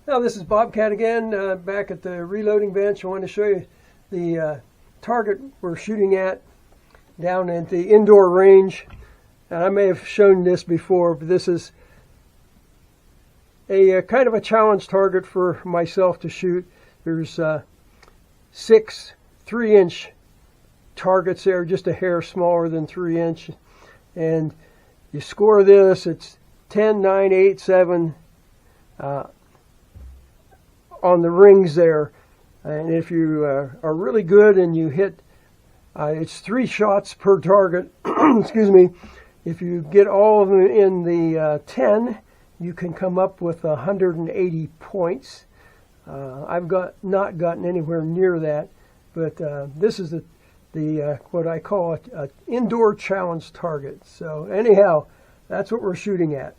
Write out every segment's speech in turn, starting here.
Now this is Bobcat again, back at the reloading bench. I want to show you the target we're shooting at down at the indoor range. And I may have shown this before, but this is a kind of a challenge target for myself to shoot. There's 6 3-inch targets there, just a hair smaller than 3-inch. And you score this, it's 10, 9, 8, 7 on the rings there. And if you are really good and you hit, it's 3 shots per target, excuse me. If you get all of them in the 10, you can come up with 180 points. I've not gotten anywhere near that, but this is the what I call an indoor challenge target. So anyhow, that's what we're shooting at.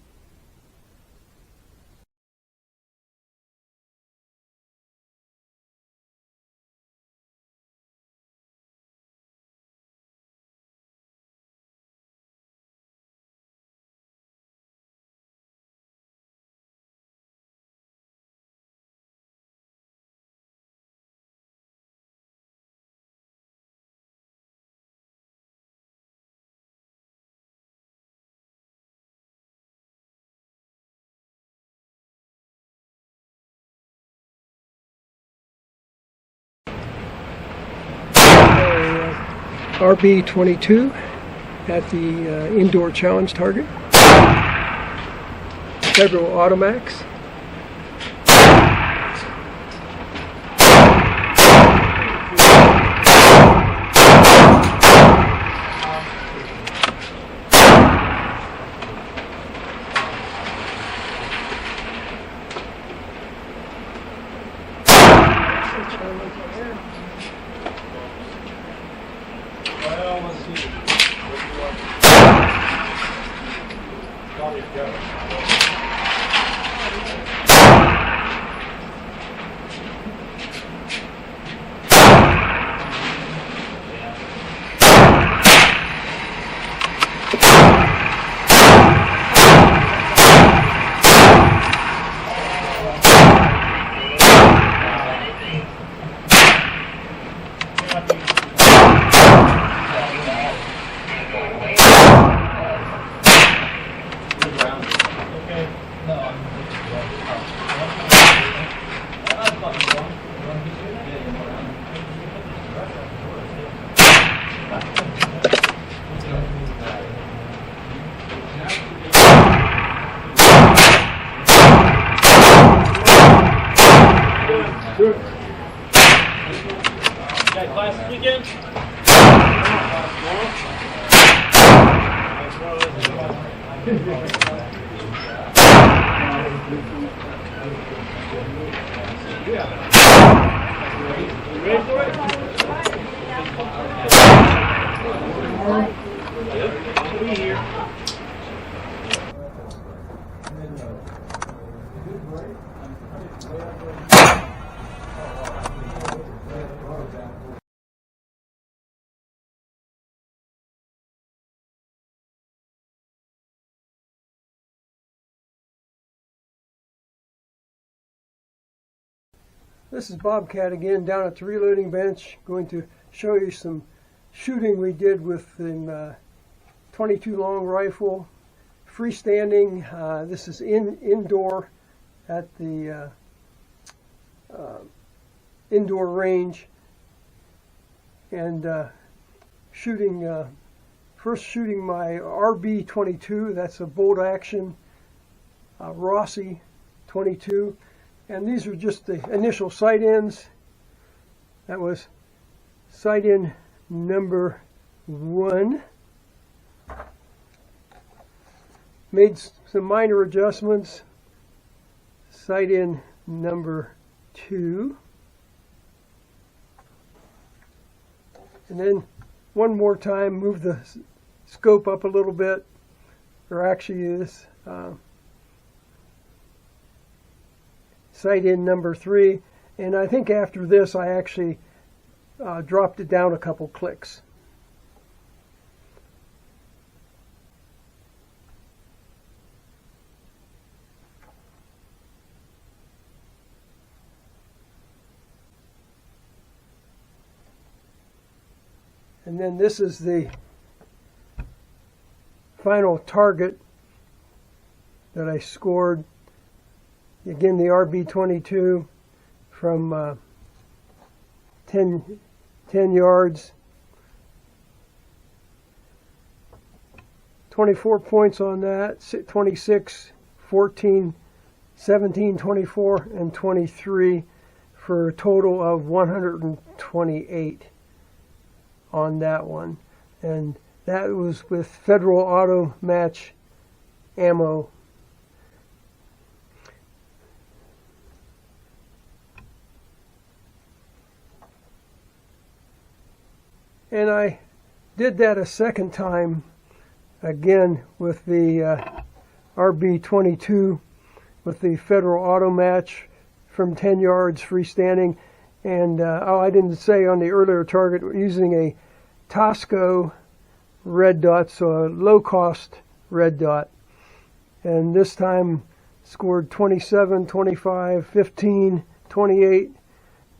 RB22 at the indoor challenge target. Several automatics. Good. Got class this weekend? You ready for it? Yep, I'll be here. This is Bobcat again down at the reloading bench, going to show you some shooting we did with the 22 long rifle, freestanding. This is indoor at the indoor range, and first shooting my RB22. That's a bolt action Rossi 22. And these are just the initial sight ins. That was sight in number 1. Made some minor adjustments. Sight in number 2. And then one more time, move the scope up a little bit. Or actually this sight in number 3, and I think after this I actually dropped it down a couple clicks. And then this is the final target that I scored. Again, the RB22 from 10 yards. 24 points on that, 26, 14, 17, 24, and 23 for a total of 128 on that one. And that was with Federal Auto Match ammo. And I did that a second time, again with the RB22 with the Federal Auto Match from 10 yards freestanding. And oh, I didn't say on the earlier target, using a Tosco Red Dot, so a low-cost Red Dot. And this time scored 27, 25, 15, 28,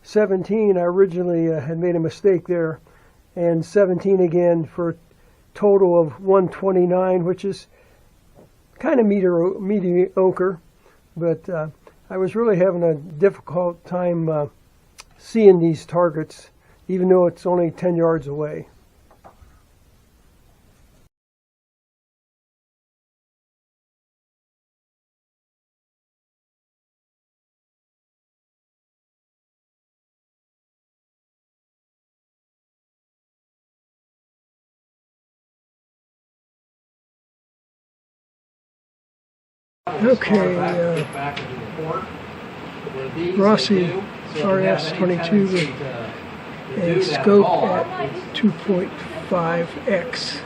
17. I originally had made a mistake there. And 17 again for a total of 129, which is kind of mediocre. But I was really having a difficult time seeing these targets, even though it's only 10 yards away. Okay, Rossi RS22 with a scope at 2.5x.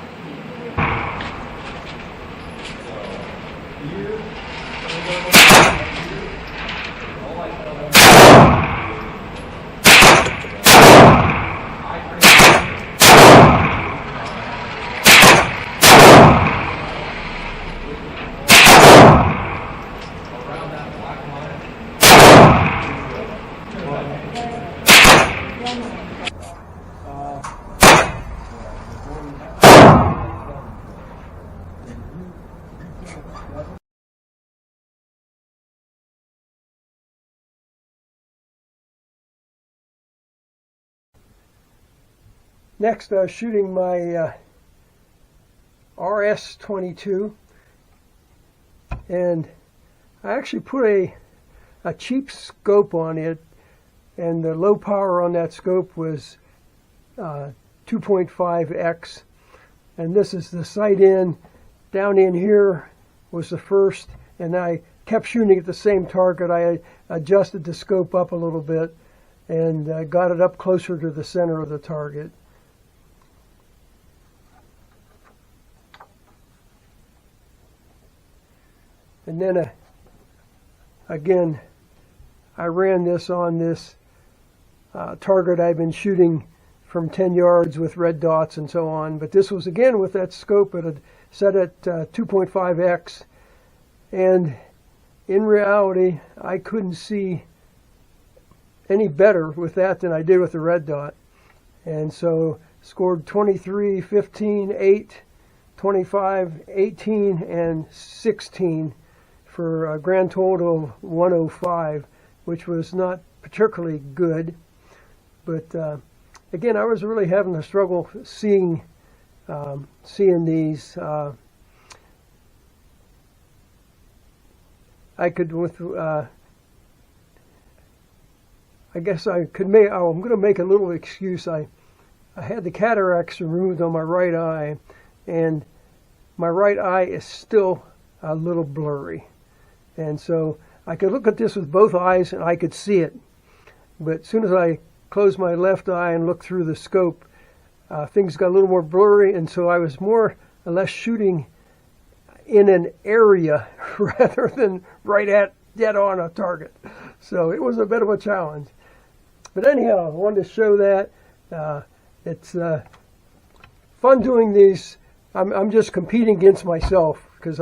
Next, I was shooting my RS22, and I actually put a cheap scope on it, and the low power on that scope was 2.5x, and this is the sight in. Down in here was the first, and I kept shooting at the same target. I adjusted the scope up a little bit and got it up closer to the center of the target. And then again, I ran this on this target I've been shooting from 10 yards with red dots and so on. But this was again with that scope set at 2.5x. And in reality, I couldn't see any better with that than I did with the red dot. And so scored 23, 15, 8, 25, 18, and 16. For a grand total of 105, which was not particularly good. But again, I was really having a struggle seeing these. I could I guess I could make. Oh, I'm going to make a little excuse. I had the cataracts removed on my right eye, and my right eye is still a little blurry. And so I could look at this with both eyes and I could see it. But as soon as I closed my left eye and looked through the scope, things got a little more blurry, and so I was more or less shooting in an area rather than right at dead on a target. So it was a bit of a challenge. But anyhow, I wanted to show that. It's fun doing these. I'm just competing against myself because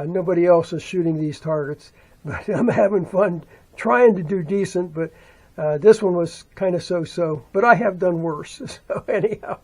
nobody else is shooting these targets, but I'm having fun trying to do decent, but this one was kind of so-so, but I have done worse, so anyhow.